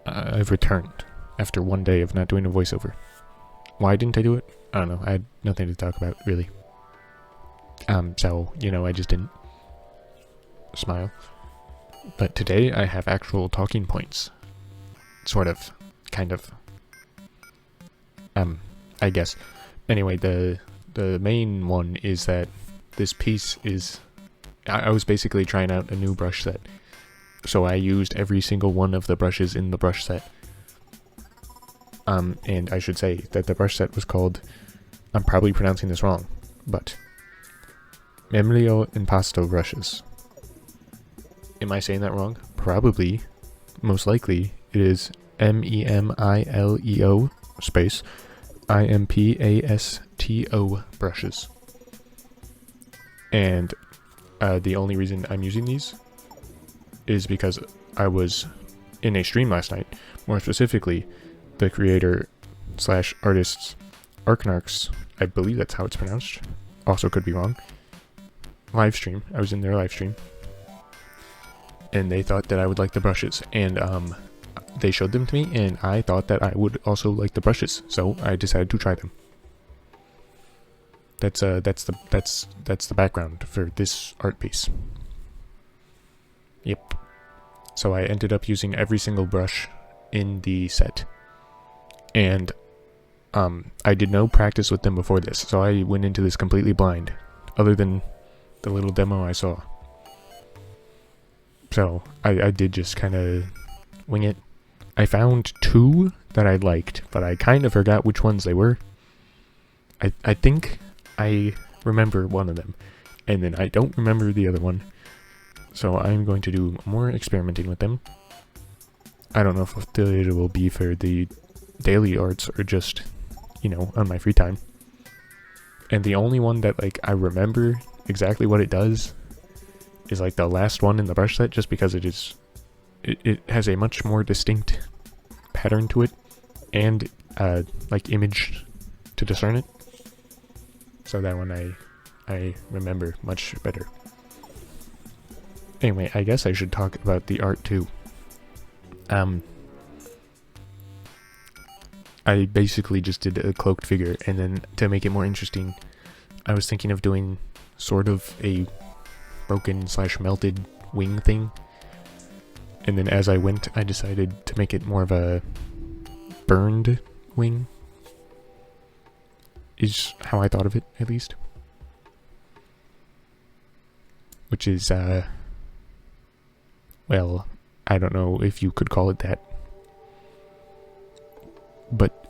I've returned after one day of not doing a voiceover. Why didn't I do it? I don't know. I had nothing to talk about, really. So, I just didn't smile. But today I have actual talking points. Sort of. Kind of. I guess. Anyway, the main one is that this piece is... I was basically trying out a new brush set. So I used every single one of the brushes in the brush set. And I should say that the brush set was called... I'm probably pronouncing this wrong, but... Memleo Impasto brushes. Am I saying that wrong? Probably. Most likely, it is MEMILEO space IMPASTO brushes. And the only reason I'm using these is because I was in a stream last night. More specifically, the creator slash artist's Arknark's, I believe that's how it's pronounced, also could be wrong, live stream. I was in their live stream. And they thought that I would like the brushes. And they showed them to me, and I thought that I would also like the brushes. So I decided to try them. That's the background for this art piece. Yep. So I ended up using every single brush in the set. And I did no practice with them before this, so I went into this completely blind, other than the little demo I saw. So I did just kind of wing it. I found two that I liked, but I kind of forgot which ones they were. I think I remember one of them, and then I don't remember the other one. So I'm going to do more experimenting with them. I don't know if it will be for the daily arts or just, on my free time. And the only one that, I remember exactly what it does is, the last one in the brush set, just because it has a much more distinct pattern to it, and, image to discern it. So that one I remember much better. Anyway, I guess I should talk about the art too. I basically just did a cloaked figure, and then to make it more interesting, I was thinking of doing sort of a broken / melted wing thing. And then as I went, I decided to make it more of a burned wing. Is how I thought of it, at least. Which is, well, I don't know if you could call it that. But,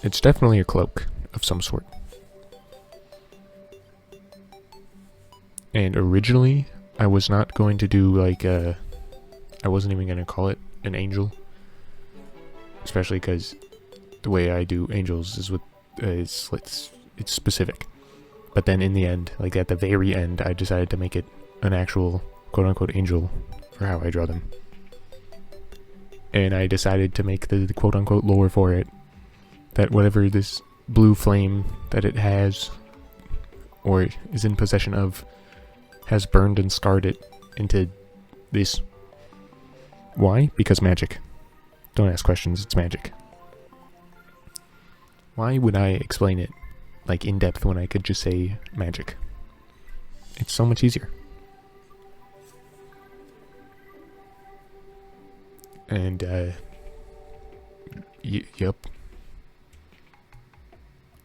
it's definitely a cloak of some sort. And originally, I was not going to do, I wasn't even going to call it an angel. Especially because the way I do angels is with, it's specific. But then in the end, at the very end, I decided to make it an actual quote-unquote angel for how I draw them. And I decided to make the quote-unquote lore for it, that whatever this blue flame that it has, or is in possession of, has burned and scarred it into this. Why? Because magic. Don't ask questions, it's magic. Why would I explain it, in depth when I could just say magic? It's so much easier. And, yep.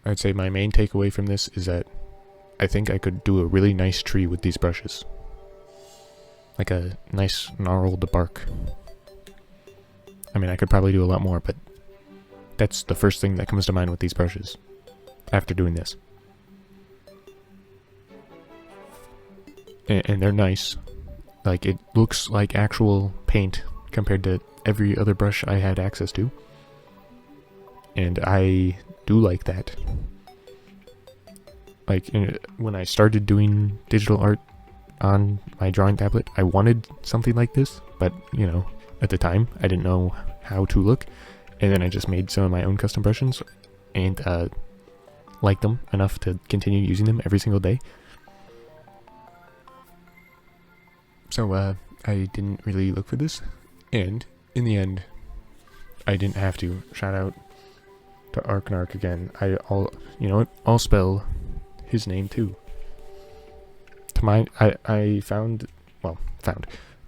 I'd say my main takeaway from this is that I think I could do a really nice tree with these brushes. Like a nice gnarled bark. I mean, I could probably do a lot more, but that's the first thing that comes to mind with these brushes after doing this. And they're nice. It looks like actual paint compared to every other brush I had access to. And I do like that. When I started doing digital art on my drawing tablet, I wanted something like this, but, at the time, I didn't know how to look. And then I just made some of my own custom brushes, and liked them enough to continue using them every single day. So, I didn't really look for this, and in the end, I didn't have to. Shout out to Arknark again. You know what? I'll spell his name too. I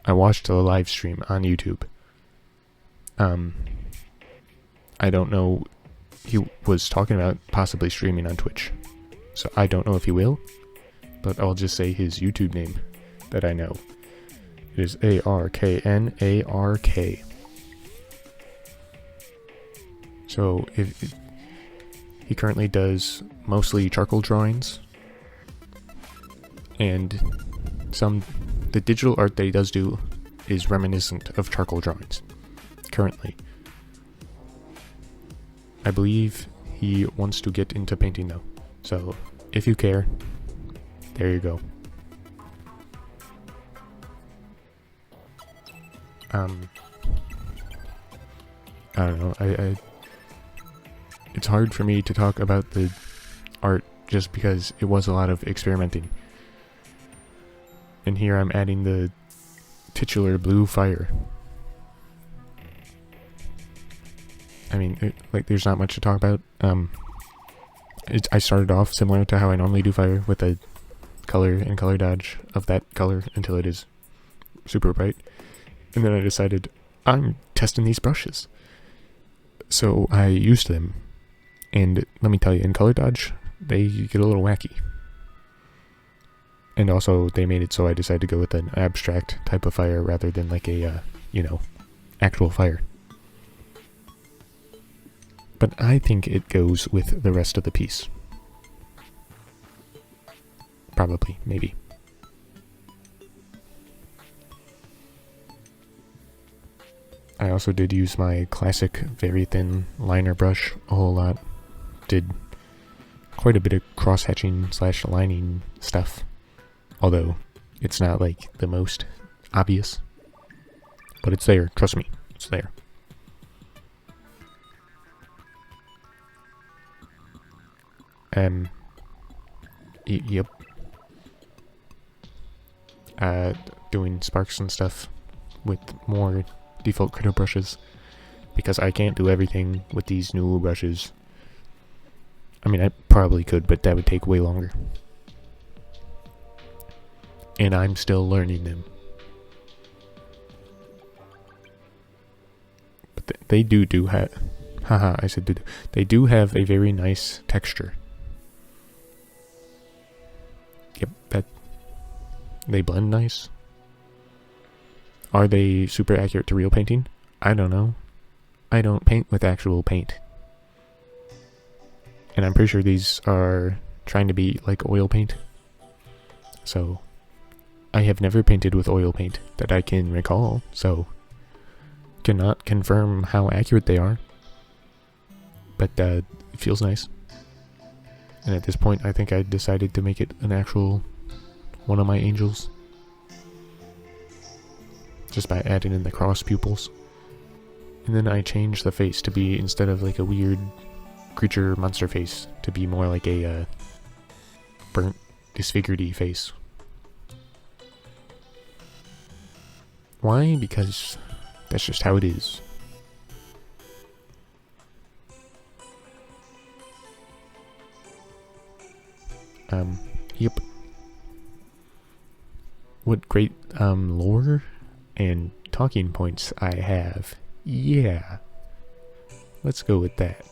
watched a live stream on YouTube. I don't know, he was talking about possibly streaming on Twitch. So I don't know if he will, but I'll just say his YouTube name that I know. It is ARKNARK. So he currently does mostly charcoal drawings, and the digital art that he does do is reminiscent of charcoal drawings currently. I believe he wants to get into painting though, so if you care, there you go. I don't know, it's hard for me to talk about the art just because it was a lot of experimenting. And here I'm adding the titular blue fire. I mean, there's not much to talk about. I started off similar to how I normally do fire, with a color and color dodge of that color until it is super bright. And then I decided, I'm testing these brushes. So I used them. And let me tell you, in color dodge, they get a little wacky. And also, they made it so I decided to go with an abstract type of fire rather than like a, actual fire. But I think it goes with the rest of the piece. Probably, maybe. I also did use my classic very thin liner brush a whole lot. Did quite a bit of cross-hatching / lining stuff. Although, it's not like the most obvious. But it's there, trust me, it's there. Yep. Doing sparks and stuff with more default critter brushes, because I can't do everything with these new brushes. I mean, I probably could, but that would take way longer. And I'm still learning them. But they do have... Haha, I said do. They do have a very nice texture. Yep, they blend nice. Are they super accurate to real painting? I don't know. I don't paint with actual paint. And I'm pretty sure these are trying to be like oil paint. So, I have never painted with oil paint that I can recall, so cannot confirm how accurate they are. But it feels nice. And at this point, I think I decided to make it an actual one of my angels. Just by adding in the cross pupils. And then I changed the face to be, instead of like a weird creature monster face, to be more like a burnt, disfigured-y face. Why? Because that's just how it is. Yep. What great, lore and talking points I have. Yeah. Let's go with that.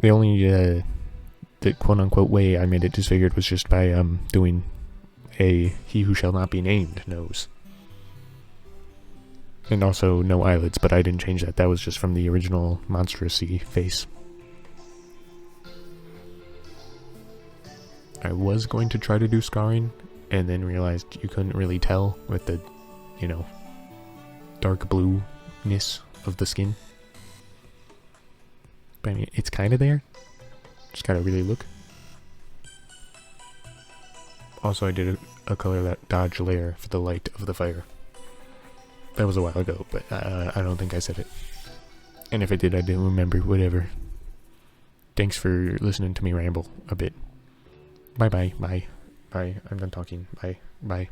The only, the quote-unquote way I made it disfigured was just by, doing a he who shall not be named nose. And also no eyelids, but I didn't change that. That was just from the original monstrous-y face. I was going to try to do scarring, and then realized you couldn't really tell with the, dark blueness of the skin. But I mean, it's kind of there. Just gotta really look. Also, I did a color dodge layer for the light of the fire. That was a while ago, but I don't think I said it. And if I did, I didn't remember. Whatever. Thanks for listening to me ramble a bit. Bye. I'm done talking. Bye.